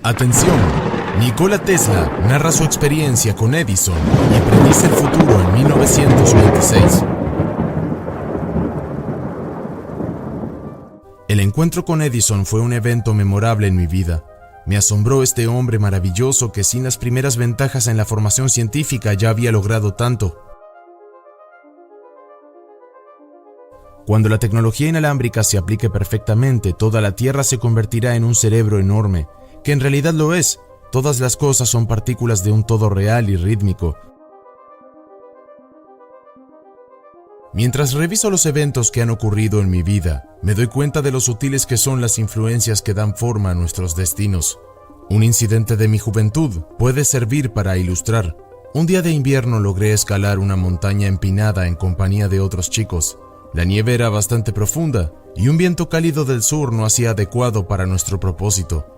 Atención, Nikola Tesla narra su experiencia con Edison y predice el futuro en 1926. El encuentro con Edison fue un evento memorable en mi vida. Me asombró este hombre maravilloso que sin las primeras ventajas en la formación científica ya había logrado tanto. Cuando la tecnología inalámbrica se aplique perfectamente, toda la Tierra se convertirá en un cerebro enorme, que en realidad lo es. Todas las cosas son partículas de un todo real y rítmico. Mientras reviso los eventos que han ocurrido en mi vida, me doy cuenta de lo sutiles que son las influencias que dan forma a nuestros destinos. Un incidente de mi juventud puede servir para ilustrar. Un día de invierno logré escalar una montaña empinada en compañía de otros chicos. La nieve era bastante profunda y un viento cálido del sur no hacía adecuado para nuestro propósito.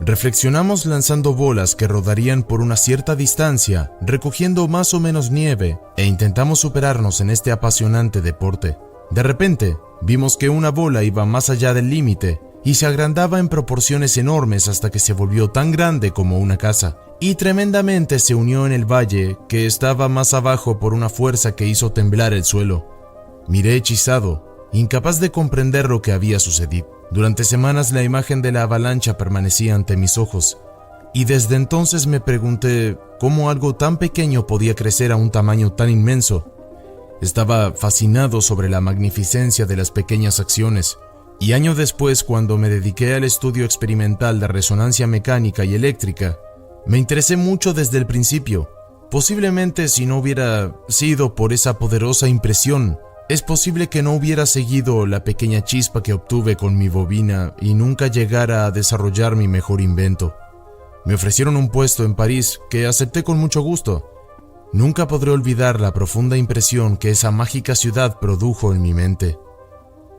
Reflexionamos lanzando bolas que rodarían por una cierta distancia, recogiendo más o menos nieve, e intentamos superarnos en este apasionante deporte. De repente, vimos que una bola iba más allá del límite y se agrandaba en proporciones enormes hasta que se volvió tan grande como una casa, y tremendamente se unió en el valle que estaba más abajo por una fuerza que hizo temblar el suelo. Miré hechizado, incapaz de comprender lo que había sucedido. Durante semanas la imagen de la avalancha permanecía ante mis ojos, y desde entonces me pregunté cómo algo tan pequeño podía crecer a un tamaño tan inmenso. Estaba fascinado sobre la magnificencia de las pequeñas acciones, y años después, cuando me dediqué al estudio experimental de resonancia mecánica y eléctrica, me interesé mucho desde el principio. Posiblemente si no hubiera sido por esa poderosa impresión, es posible que no hubiera seguido la pequeña chispa que obtuve con mi bobina y nunca llegara a desarrollar mi mejor invento. Me ofrecieron un puesto en París que acepté con mucho gusto. Nunca podré olvidar la profunda impresión que esa mágica ciudad produjo en mi mente.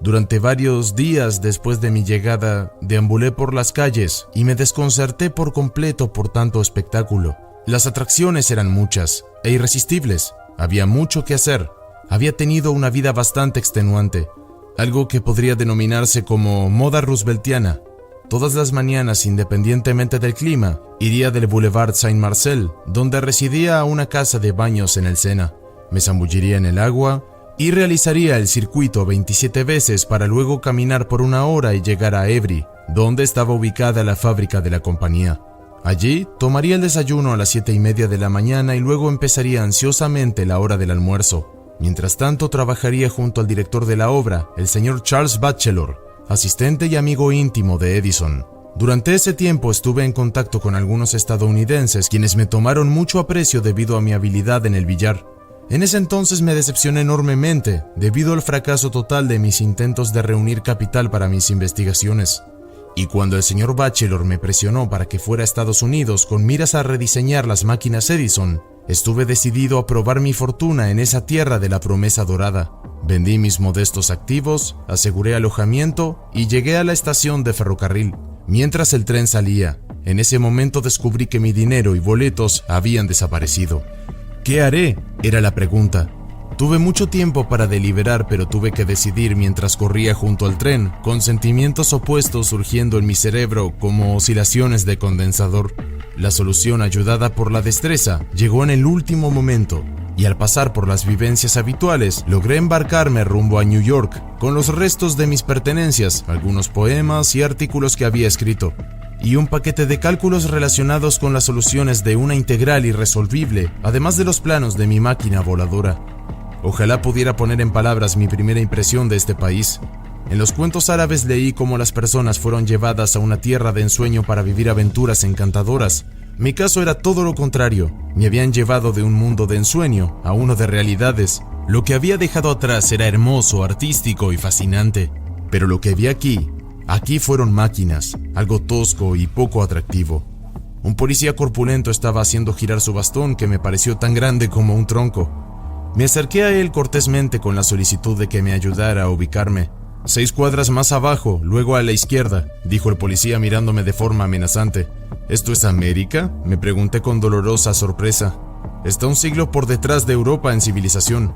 Durante varios días después de mi llegada, deambulé por las calles y me desconcerté por completo por tanto espectáculo. Las atracciones eran muchas e irresistibles. Había mucho que hacer. Había tenido una vida bastante extenuante, algo que podría denominarse como moda rooseveltiana. Todas las mañanas, independientemente del clima, iría del Boulevard Saint-Marcel, donde residía, a una casa de baños en el Sena. Me zambulliría en el agua y realizaría el circuito 27 veces para luego caminar por una hora y llegar a Évry, donde estaba ubicada la fábrica de la compañía. Allí tomaría el desayuno a las 7:30 de la mañana y luego empezaría ansiosamente la hora del almuerzo. Mientras tanto, trabajaría junto al director de la obra, el señor Charles Batchelor, asistente y amigo íntimo de Edison. Durante ese tiempo estuve en contacto con algunos estadounidenses quienes me tomaron mucho aprecio debido a mi habilidad en el billar. En ese entonces me decepcioné enormemente debido al fracaso total de mis intentos de reunir capital para mis investigaciones. Y cuando el señor Batchelor me presionó para que fuera a Estados Unidos con miras a rediseñar las máquinas Edison, estuve decidido a probar mi fortuna en esa tierra de la promesa dorada. Vendí mis modestos activos, aseguré alojamiento y llegué a la estación de ferrocarril. Mientras el tren salía, en ese momento descubrí que mi dinero y boletos habían desaparecido. ¿Qué haré?, era la pregunta. Tuve mucho tiempo para deliberar, pero tuve que decidir mientras corría junto al tren, con sentimientos opuestos surgiendo en mi cerebro como oscilaciones de condensador. La solución, ayudada por la destreza, llegó en el último momento, y al pasar por las vivencias habituales, logré embarcarme rumbo a New York con los restos de mis pertenencias, algunos poemas y artículos que había escrito, y un paquete de cálculos relacionados con las soluciones de una integral irresolvible, además de los planos de mi máquina voladora. Ojalá pudiera poner en palabras mi primera impresión de este país. En los cuentos árabes leí cómo las personas fueron llevadas a una tierra de ensueño para vivir aventuras encantadoras. Mi caso era todo lo contrario. Me habían llevado de un mundo de ensueño a uno de realidades. Lo que había dejado atrás era hermoso, artístico y fascinante. Pero lo que vi aquí fueron máquinas, algo tosco y poco atractivo. Un policía corpulento estaba haciendo girar su bastón que me pareció tan grande como un tronco. Me acerqué a él cortésmente con la solicitud de que me ayudara a ubicarme. 6 cuadras más abajo, luego a la izquierda, dijo el policía mirándome de forma amenazante. ¿Esto es América?, me pregunté con dolorosa sorpresa. Está un siglo por detrás de Europa en civilización.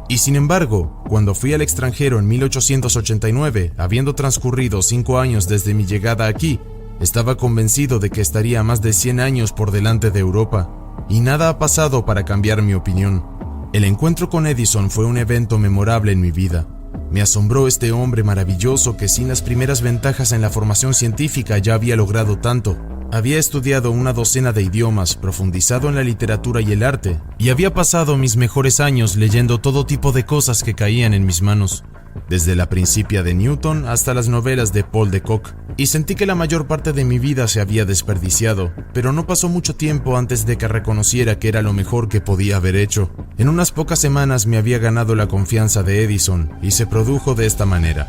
Y sin embargo, cuando fui al extranjero en 1889, habiendo transcurrido 5 años desde mi llegada aquí, Estaba convencido de que estaría más de 100 años por delante de Europa, y nada ha pasado para cambiar mi opinión. El encuentro con Edison fue un evento memorable en mi vida. Me asombró este hombre maravilloso que sin las primeras ventajas en la formación científica ya había logrado tanto. Había estudiado una docena de idiomas, profundizado en la literatura y el arte, y había pasado mis mejores años leyendo todo tipo de cosas que caían en mis manos, desde la Principia de Newton hasta las novelas de Paul de Kock, y sentí que la mayor parte de mi vida se había desperdiciado, pero no pasó mucho tiempo antes de que reconociera que era lo mejor que podía haber hecho. En unas pocas semanas me había ganado la confianza de Edison, y se produjo de esta manera.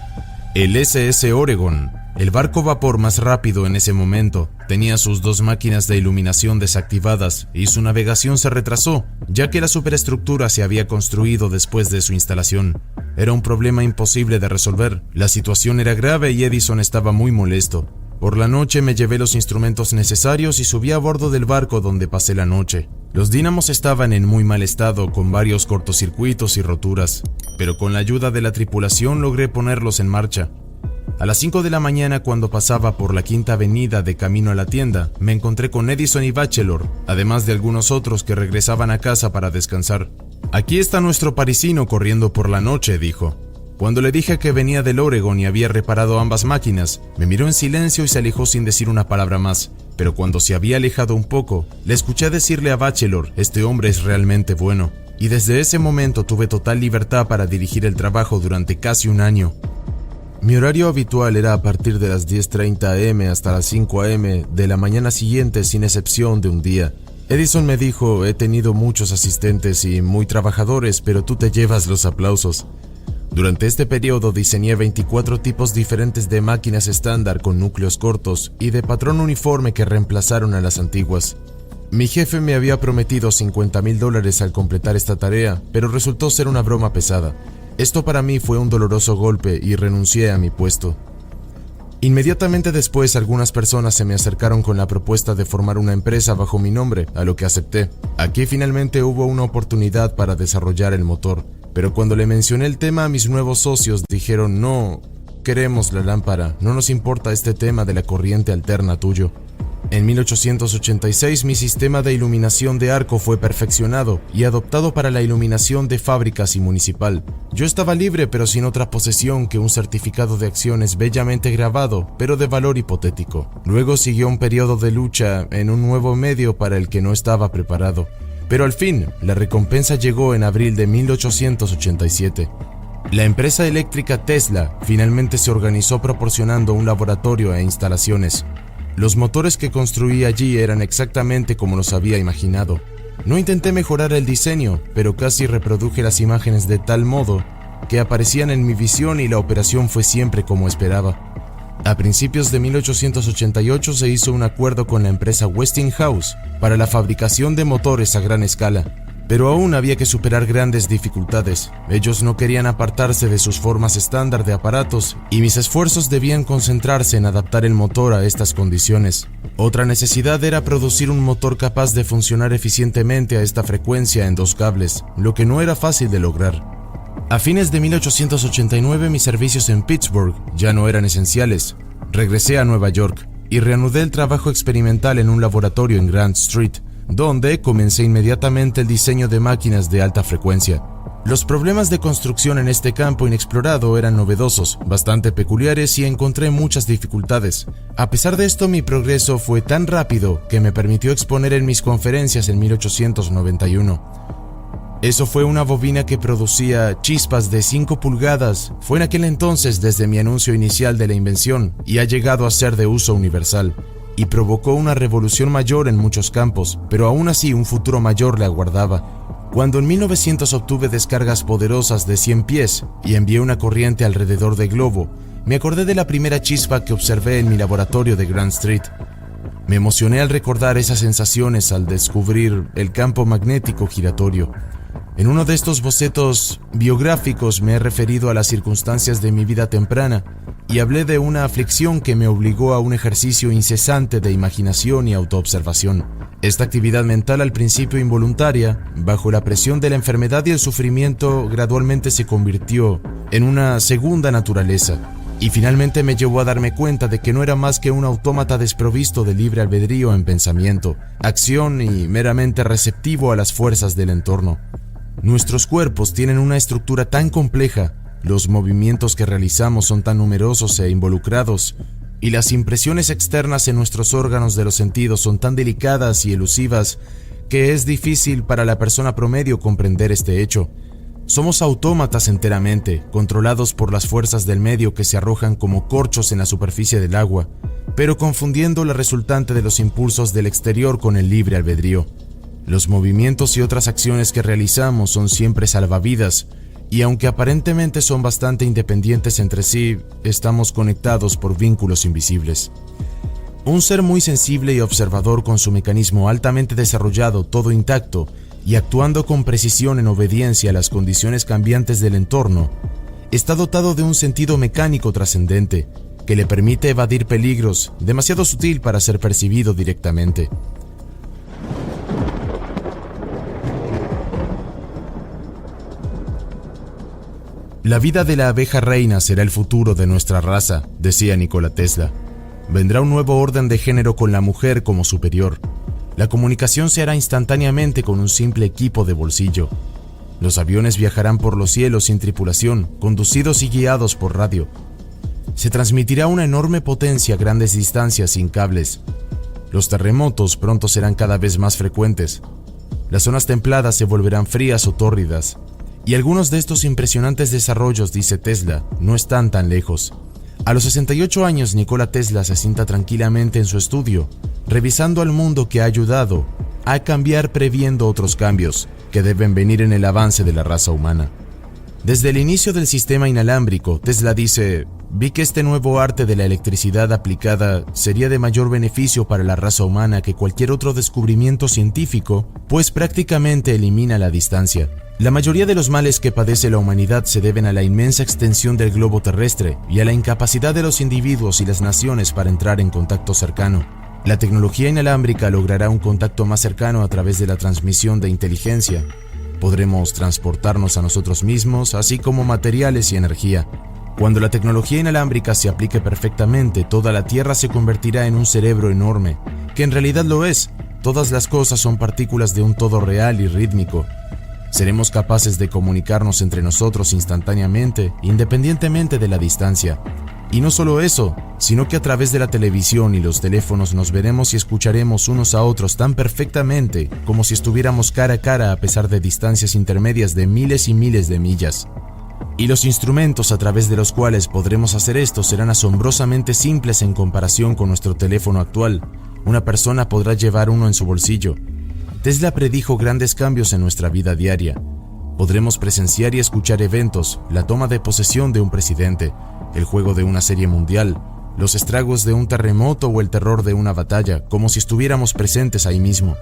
El SS Oregon, el barco vapor más rápido en ese momento, tenía sus 2 máquinas de iluminación desactivadas y su navegación se retrasó, ya que la superestructura se había construido después de su instalación. Era un problema imposible de resolver, la situación era grave y Edison estaba muy molesto. Por la noche me llevé los instrumentos necesarios y subí a bordo del barco donde pasé la noche. Los dínamos estaban en muy mal estado, con varios cortocircuitos y roturas, pero con la ayuda de la tripulación logré ponerlos en marcha. A las 5 de la mañana, cuando pasaba por la Quinta Avenida de camino a la tienda, me encontré con Edison y Batchelor, además de algunos otros que regresaban a casa para descansar. «Aquí está nuestro parisino corriendo por la noche», dijo. Cuando le dije que venía del Oregon y había reparado ambas máquinas, me miró en silencio y se alejó sin decir una palabra más. Pero cuando se había alejado un poco, le escuché decirle a Batchelor: «Este hombre es realmente bueno». Y desde ese momento tuve total libertad para dirigir el trabajo durante casi un año. Mi horario habitual era a partir de las 10:30 am hasta las 5 am de la mañana siguiente, sin excepción de un día. Edison me dijo: «He tenido muchos asistentes y muy trabajadores, pero tú te llevas los aplausos». Durante este periodo diseñé 24 tipos diferentes de máquinas estándar con núcleos cortos y de patrón uniforme que reemplazaron a las antiguas. Mi jefe me había prometido $50,000 al completar esta tarea, pero resultó ser una broma pesada. Esto para mí fue un doloroso golpe y renuncié a mi puesto. Inmediatamente después, algunas personas se me acercaron con la propuesta de formar una empresa bajo mi nombre, a lo que acepté. Aquí finalmente hubo una oportunidad para desarrollar el motor, pero cuando le mencioné el tema a mis nuevos socios, dijeron: «No queremos la lámpara, no nos importa este tema de la corriente alterna tuyo». En 1886 mi sistema de iluminación de arco fue perfeccionado y adoptado para la iluminación de fábricas y municipal. Yo estaba libre, pero sin otra posesión que un certificado de acciones bellamente grabado, pero de valor hipotético. Luego siguió un periodo de lucha en un nuevo medio para el que no estaba preparado. Pero al fin, la recompensa llegó en abril de 1887. La empresa eléctrica Tesla finalmente se organizó proporcionando un laboratorio e instalaciones. Los motores que construí allí eran exactamente como los había imaginado. No intenté mejorar el diseño, pero casi reproduje las imágenes de tal modo que aparecían en mi visión y la operación fue siempre como esperaba. A principios de 1888 se hizo un acuerdo con la empresa Westinghouse para la fabricación de motores a gran escala. Pero aún había que superar grandes dificultades. Ellos no querían apartarse de sus formas estándar de aparatos y mis esfuerzos debían concentrarse en adaptar el motor a estas condiciones. Otra necesidad era producir un motor capaz de funcionar eficientemente a esta frecuencia en 2 cables, lo que no era fácil de lograr. A fines de 1889 mis servicios en Pittsburgh ya no eran esenciales. Regresé a Nueva York y reanudé el trabajo experimental en un laboratorio en Grant Street, donde comencé inmediatamente el diseño de máquinas de alta frecuencia. Los problemas de construcción en este campo inexplorado eran novedosos, bastante peculiares y encontré muchas dificultades. A pesar de esto, mi progreso fue tan rápido que me permitió exponer en mis conferencias en 1891. Eso fue una bobina que producía chispas de 5 pulgadas. Fue en aquel entonces desde mi anuncio inicial de la invención y ha llegado a ser de uso universal. Y provocó una revolución mayor en muchos campos, pero aún así un futuro mayor le aguardaba. Cuando en 1900 obtuve descargas poderosas de 100 pies y envié una corriente alrededor del globo, me acordé de la primera chispa que observé en mi laboratorio de Grant Street. Me emocioné al recordar esas sensaciones al descubrir el campo magnético giratorio. En uno de estos bocetos biográficos me he referido a las circunstancias de mi vida temprana y hablé de una aflicción que me obligó a un ejercicio incesante de imaginación y autoobservación. Esta actividad mental, al principio involuntaria, bajo la presión de la enfermedad y el sufrimiento, gradualmente se convirtió en una segunda naturaleza. Y finalmente me llevó a darme cuenta de que no era más que un autómata desprovisto de libre albedrío en pensamiento, acción y meramente receptivo a las fuerzas del entorno. Nuestros cuerpos tienen una estructura tan compleja, los movimientos que realizamos son tan numerosos e involucrados, y las impresiones externas en nuestros órganos de los sentidos son tan delicadas y elusivas que es difícil para la persona promedio comprender este hecho. Somos autómatas enteramente, controlados por las fuerzas del medio que se arrojan como corchos en la superficie del agua, pero confundiendo la resultante de los impulsos del exterior con el libre albedrío. Los movimientos y otras acciones que realizamos son siempre salvavidas, y aunque aparentemente son bastante independientes entre sí, estamos conectados por vínculos invisibles. Un ser muy sensible y observador con su mecanismo altamente desarrollado, todo intacto, y actuando con precisión en obediencia a las condiciones cambiantes del entorno, está dotado de un sentido mecánico trascendente que le permite evadir peligros, demasiado sutil para ser percibido directamente. La vida de la abeja reina será el futuro de nuestra raza, decía Nikola Tesla. Vendrá un nuevo orden de género con la mujer como superior. La comunicación se hará instantáneamente con un simple equipo de bolsillo. Los aviones viajarán por los cielos sin tripulación, conducidos y guiados por radio. Se transmitirá una enorme potencia a grandes distancias sin cables. Los terremotos pronto serán cada vez más frecuentes. Las zonas templadas se volverán frías o tórridas. Y algunos de estos impresionantes desarrollos, dice Tesla, no están tan lejos. A los 68 años, Nikola Tesla se sienta tranquilamente en su estudio, revisando al mundo que ha ayudado a cambiar previendo otros cambios que deben venir en el avance de la raza humana. Desde el inicio del sistema inalámbrico, Tesla dice: vi que este nuevo arte de la electricidad aplicada sería de mayor beneficio para la raza humana que cualquier otro descubrimiento científico, pues prácticamente elimina la distancia. La mayoría de los males que padece la humanidad se deben a la inmensa extensión del globo terrestre y a la incapacidad de los individuos y las naciones para entrar en contacto cercano. La tecnología inalámbrica logrará un contacto más cercano a través de la transmisión de inteligencia. Podremos transportarnos a nosotros mismos, así como materiales y energía. Cuando la tecnología inalámbrica se aplique perfectamente, toda la Tierra se convertirá en un cerebro enorme, que en realidad lo es. Todas las cosas son partículas de un todo real y rítmico. Seremos capaces de comunicarnos entre nosotros instantáneamente, independientemente de la distancia. Y no solo eso, sino que a través de la televisión y los teléfonos nos veremos y escucharemos unos a otros tan perfectamente como si estuviéramos cara a cara a pesar de distancias intermedias de miles y miles de millas. Y los instrumentos a través de los cuales podremos hacer esto serán asombrosamente simples en comparación con nuestro teléfono actual. Una persona podrá llevar uno en su bolsillo. Tesla predijo grandes cambios en nuestra vida diaria. Podremos presenciar y escuchar eventos, la toma de posesión de un presidente, el juego de una serie mundial, los estragos de un terremoto o el terror de una batalla, como si estuviéramos presentes ahí mismo.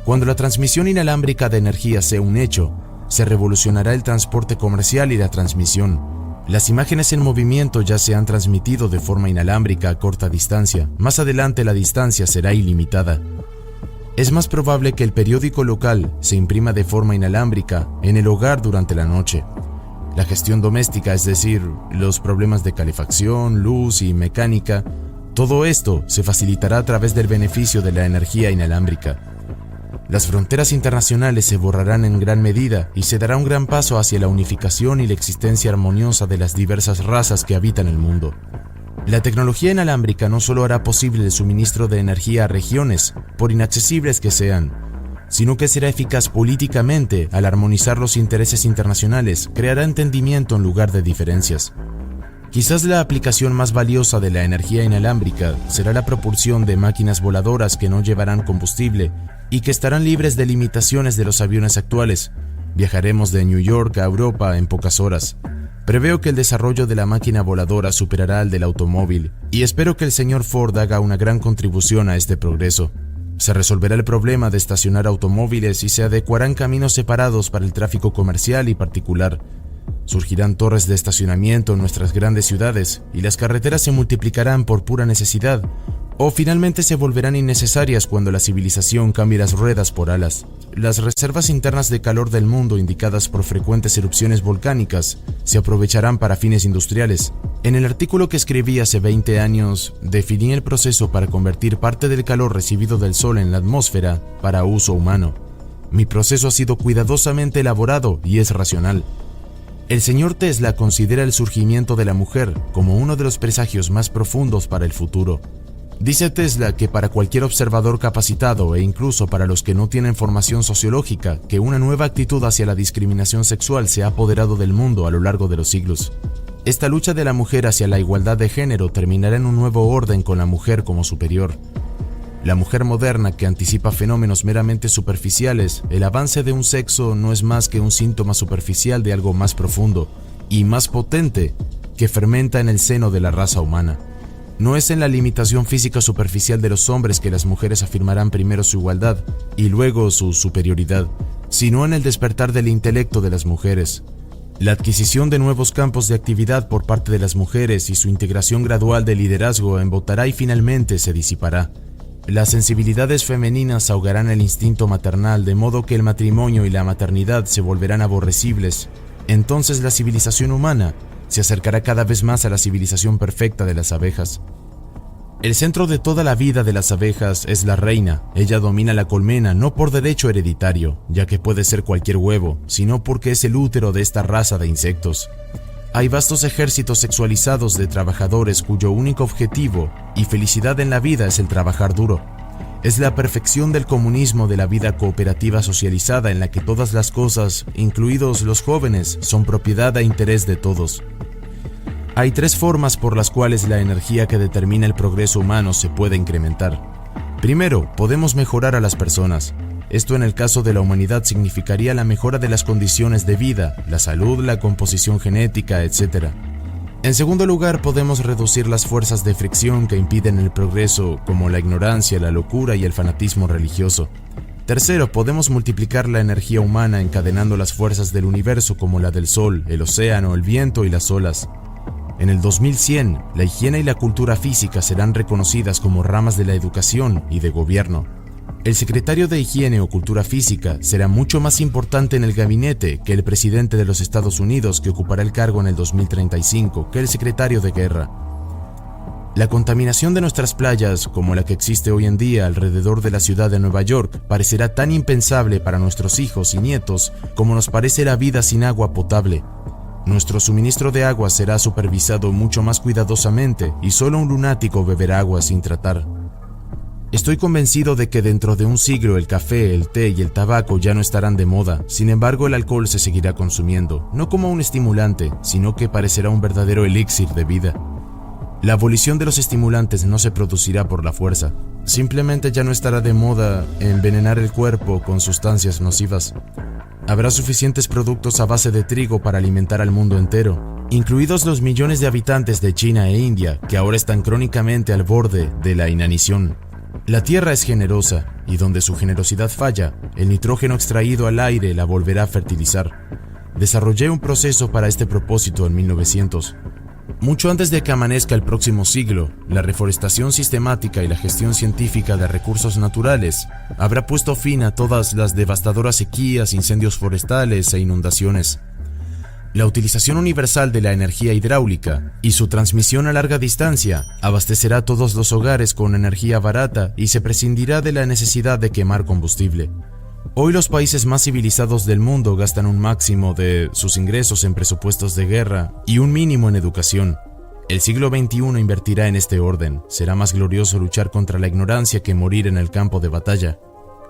Cuando la transmisión inalámbrica de energía sea un hecho, se revolucionará el transporte comercial y la transmisión. Las imágenes en movimiento ya se han transmitido de forma inalámbrica a corta distancia. Más adelante la distancia será ilimitada. Es más probable que el periódico local se imprima de forma inalámbrica en el hogar durante la noche. La gestión doméstica, es decir, los problemas de calefacción, luz y mecánica, todo esto se facilitará a través del beneficio de la energía inalámbrica. Las fronteras internacionales se borrarán en gran medida y se dará un gran paso hacia la unificación y la existencia armoniosa de las diversas razas que habitan el mundo. La tecnología inalámbrica no solo hará posible el suministro de energía a regiones, por inaccesibles que sean, sino que será eficaz políticamente al armonizar los intereses internacionales, creará entendimiento en lugar de diferencias. Quizás la aplicación más valiosa de la energía inalámbrica será la propulsión de máquinas voladoras que no llevarán combustible y que estarán libres de limitaciones de los aviones actuales. Viajaremos de New York a Europa en pocas horas. Preveo que el desarrollo de la máquina voladora superará al del automóvil y espero que el señor Ford haga una gran contribución a este progreso. Se resolverá el problema de estacionar automóviles y se adecuarán caminos separados para el tráfico comercial y particular. Surgirán torres de estacionamiento en nuestras grandes ciudades y las carreteras se multiplicarán por pura necesidad, O finalmente se volverán innecesarias cuando la civilización cambie las ruedas por alas. Las reservas internas de calor del mundo, indicadas por frecuentes erupciones volcánicas, se aprovecharán para fines industriales. En el artículo que escribí hace 20 años, definí el proceso para convertir parte del calor recibido del Sol en la atmósfera para uso humano. Mi proceso ha sido cuidadosamente elaborado y es racional. El señor Tesla considera el surgimiento de la mujer como uno de los presagios más profundos para el futuro. Dice Tesla que para cualquier observador capacitado e incluso para los que no tienen formación sociológica, que una nueva actitud hacia la discriminación sexual se ha apoderado del mundo a lo largo de los siglos. Esta lucha de la mujer hacia la igualdad de género terminará en un nuevo orden con la mujer como superior. La mujer moderna, que anticipa fenómenos meramente superficiales, el avance de un sexo no es más que un síntoma superficial de algo más profundo y más potente que fermenta en el seno de la raza humana. No es en la limitación física superficial de los hombres que las mujeres afirmarán primero su igualdad y luego su superioridad, sino en el despertar del intelecto de las mujeres. La adquisición de nuevos campos de actividad por parte de las mujeres y su integración gradual de liderazgo embotará y finalmente se disipará. Las sensibilidades femeninas ahogarán el instinto maternal, de modo que el matrimonio y la maternidad se volverán aborrecibles. Entonces la civilización humana se acercará cada vez más a la civilización perfecta de las abejas. El centro de toda la vida de las abejas es la reina. Ella domina la colmena no por derecho hereditario, ya que puede ser cualquier huevo, sino porque es el útero de esta raza de insectos. Hay vastos ejércitos sexualizados de trabajadores cuyo único objetivo y felicidad en la vida es el trabajar duro. Es la perfección del comunismo de la vida cooperativa socializada en la que todas las cosas, incluidos los jóvenes, son propiedad e interés de todos. Hay tres formas por las cuales la energía que determina el progreso humano se puede incrementar. Primero, podemos mejorar a las personas. Esto en el caso de la humanidad significaría la mejora de las condiciones de vida, la salud, la composición genética, etc. En segundo lugar, podemos reducir las fuerzas de fricción que impiden el progreso, como la ignorancia, la locura y el fanatismo religioso. Tercero, podemos multiplicar la energía humana encadenando las fuerzas del universo como la del sol, el océano, el viento y las olas. En el 2100, la higiene y la cultura física serán reconocidas como ramas de la educación y de gobierno. El secretario de Higiene o Cultura Física será mucho más importante en el gabinete que el presidente de los Estados Unidos, que ocupará el cargo en el 2035, que el secretario de Guerra. La contaminación de nuestras playas, como la que existe hoy en día alrededor de la ciudad de Nueva York, parecerá tan impensable para nuestros hijos y nietos como nos parece la vida sin agua potable. Nuestro suministro de agua será supervisado mucho más cuidadosamente y solo un lunático beberá agua sin tratar. Estoy convencido de que dentro de un siglo el café, el té y el tabaco ya no estarán de moda. Sin embargo, el alcohol se seguirá consumiendo, no como un estimulante, sino que parecerá un verdadero elixir de vida. La abolición de los estimulantes no se producirá por la fuerza. Simplemente ya no estará de moda envenenar el cuerpo con sustancias nocivas. Habrá suficientes productos a base de trigo para alimentar al mundo entero, incluidos los millones de habitantes de China e India, que ahora están crónicamente al borde de la inanición. La tierra es generosa, y donde su generosidad falla, el nitrógeno extraído al aire la volverá a fertilizar. Desarrollé un proceso para este propósito en 1900. Mucho antes de que amanezca el próximo siglo, la reforestación sistemática y la gestión científica de recursos naturales habrá puesto fin a todas las devastadoras sequías, incendios forestales e inundaciones. La utilización universal de la energía hidráulica y su transmisión a larga distancia abastecerá todos los hogares con energía barata y se prescindirá de la necesidad de quemar combustible. Hoy los países más civilizados del mundo gastan un máximo de sus ingresos en presupuestos de guerra y un mínimo en educación. El siglo XXI invertirá en este orden. Será más glorioso luchar contra la ignorancia que morir en el campo de batalla.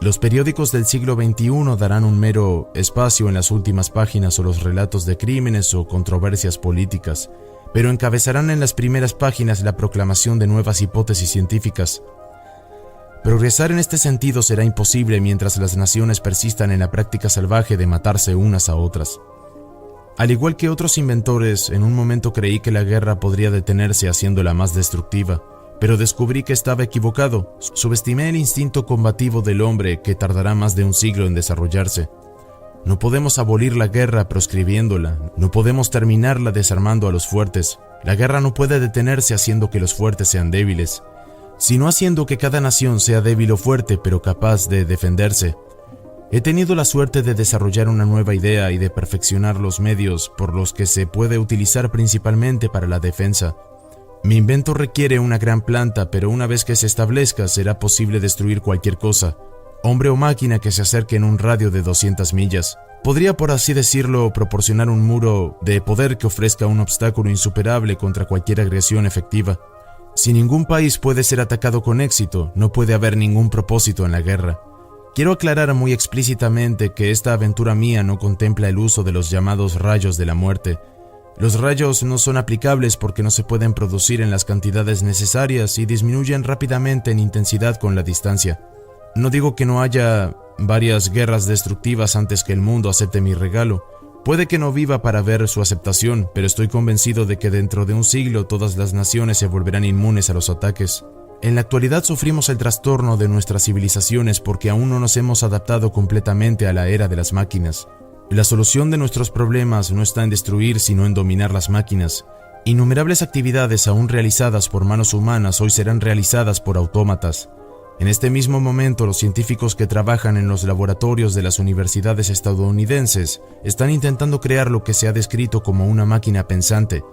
Los periódicos del siglo XXI darán un mero espacio en las últimas páginas o los relatos de crímenes o controversias políticas, pero encabezarán en las primeras páginas la proclamación de nuevas hipótesis científicas. Progresar en este sentido será imposible mientras las naciones persistan en la práctica salvaje de matarse unas a otras. Al igual que otros inventores, en un momento creí que la guerra podría detenerse haciéndola más destructiva, pero descubrí que estaba equivocado. Subestimé el instinto combativo del hombre, que tardará más de un siglo en desarrollarse. No podemos abolir la guerra proscribiéndola, no podemos terminarla desarmando a los fuertes. La guerra no puede detenerse haciendo que los fuertes sean débiles. sino haciendo que cada nación sea débil o fuerte pero capaz de defenderse. He tenido la suerte de desarrollar una nueva idea y de perfeccionar los medios por los que se puede utilizar principalmente para la defensa. Mi invento requiere una gran planta, pero una vez que se establezca será posible destruir cualquier cosa, hombre o máquina que se acerque en un radio de 200 millas. Podría, por así decirlo, proporcionar un muro de poder que ofrezca un obstáculo insuperable contra cualquier agresión efectiva. Si ningún país puede ser atacado con éxito, no puede haber ningún propósito en la guerra. Quiero aclarar muy explícitamente que esta aventura mía no contempla el uso de los llamados rayos de la muerte. Los rayos no son aplicables porque no se pueden producir en las cantidades necesarias y disminuyen rápidamente en intensidad con la distancia. No digo que no haya varias guerras destructivas antes que el mundo acepte mi regalo. Puede que no viva para ver su aceptación, pero estoy convencido de que dentro de un siglo todas las naciones se volverán inmunes a los ataques. En la actualidad sufrimos el trastorno de nuestras civilizaciones porque aún no nos hemos adaptado completamente a la era de las máquinas. La solución de nuestros problemas no está en destruir, sino en dominar las máquinas. Innumerables actividades aún realizadas por manos humanas hoy serán realizadas por autómatas. En este mismo momento, los científicos que trabajan en los laboratorios de las universidades estadounidenses están intentando crear lo que se ha descrito como una máquina pensante.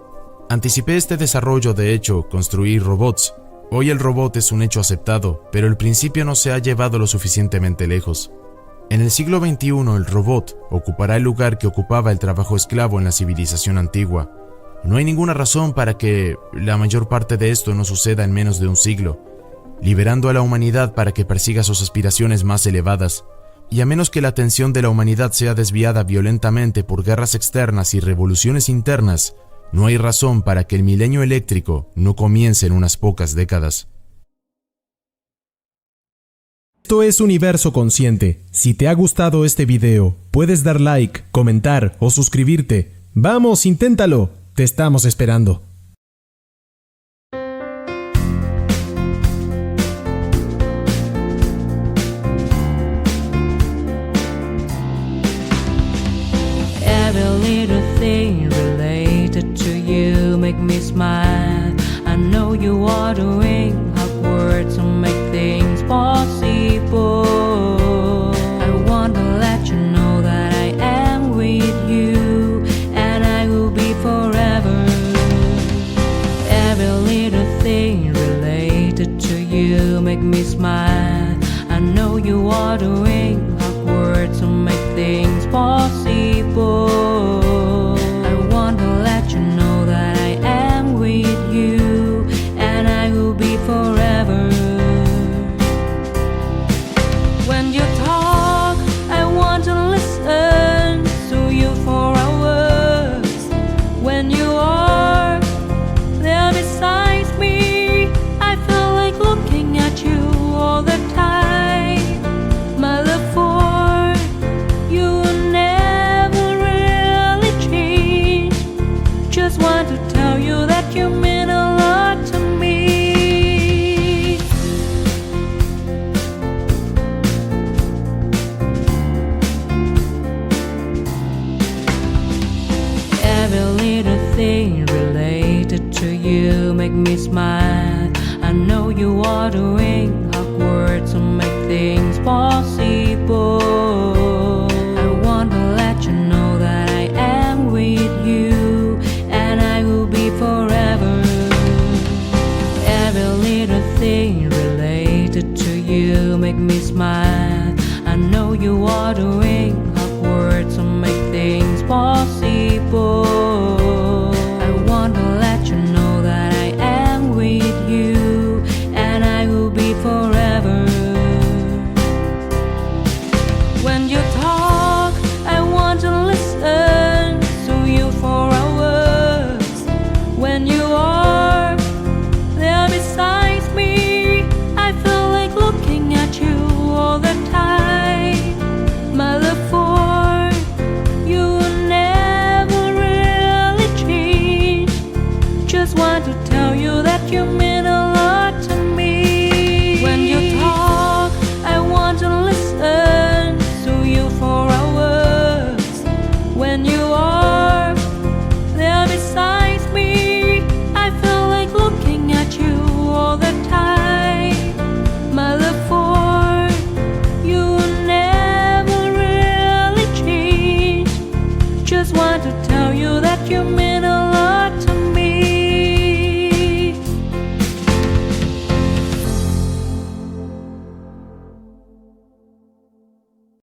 Anticipé este desarrollo, de hecho, construir robots. Hoy el robot es un hecho aceptado, pero el principio no se ha llevado lo suficientemente lejos. En el siglo XXI el robot ocupará el lugar que ocupaba el trabajo esclavo en la civilización antigua. No hay ninguna razón para que la mayor parte de esto no suceda en menos de un siglo, liberando a la humanidad para que persiga sus aspiraciones más elevadas, y a menos que la atención de la humanidad sea desviada violentamente por guerras externas y revoluciones internas, no hay razón para que el milenio eléctrico no comience en unas pocas décadas. Esto es Universo Consciente. Si te ha gustado este video, puedes dar like, comentar o suscribirte. ¡Vamos, inténtalo! Te estamos esperando. Every little thing related to you make me smile. I know you are doing hard work to make things possible. I want to let you know that I am with you and I will be forever. Every little thing related to you make me smile. I know you are doing hard work to make things possible. I want to let you know that I am with you and I will be forever. When you talk, I want to listen to you for hours. When you are there beside me, I feel like looking at you all the time. My love for you will never really change. Just want to tell you that you mean a lot to me. Every little thing related to you make me smile. I know you are doing hard work to make things possible. I want to let you know that I am with you and I will be forever. Every little thing related to you make me smile. I know you are doing hard work to make things possible.